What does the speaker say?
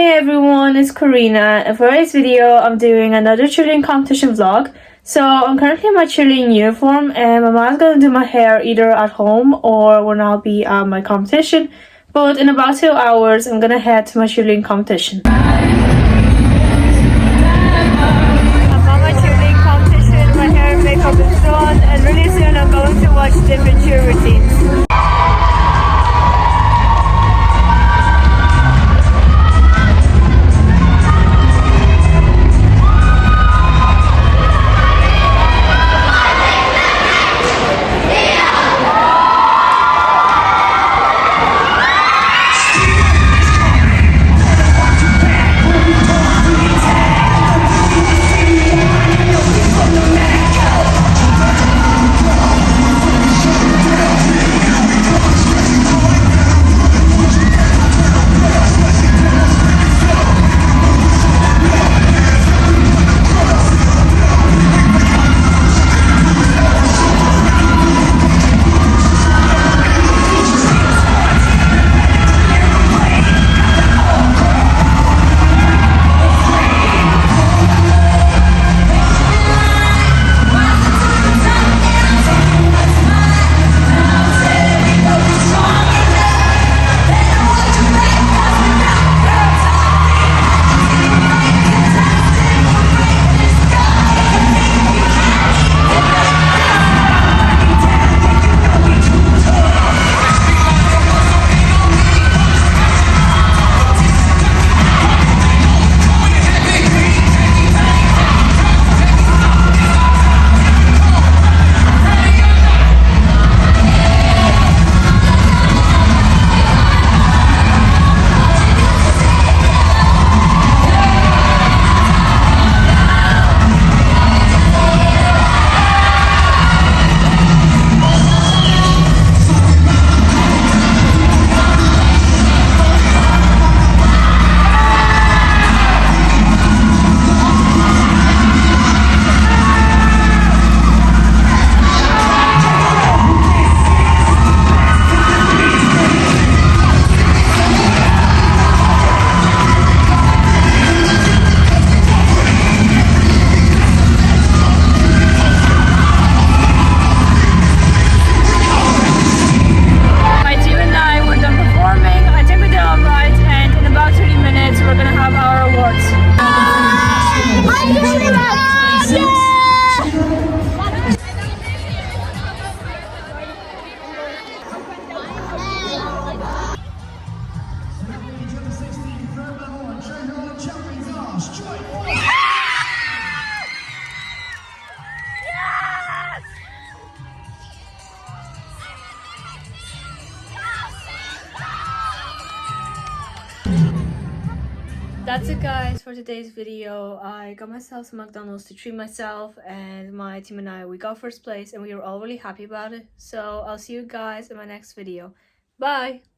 Hey everyone, it's Karina, and for this video I'm doing another cheerleading competition vlog. So I'm currently in my cheerleading uniform and my mom's gonna do my hair either at home or when I'll be at my competition. But in about 2 hours I'm gonna head to my cheerleading competition. I'm on my cheerleading competition, my hair and makeup is done, and really soon I'm going to watch different cheer routines. That's it guys for today's video. I got myself some McDonald's to treat myself, and my team and I, we got first place and we were all really happy about it. So I'll see you guys in my next video. Bye!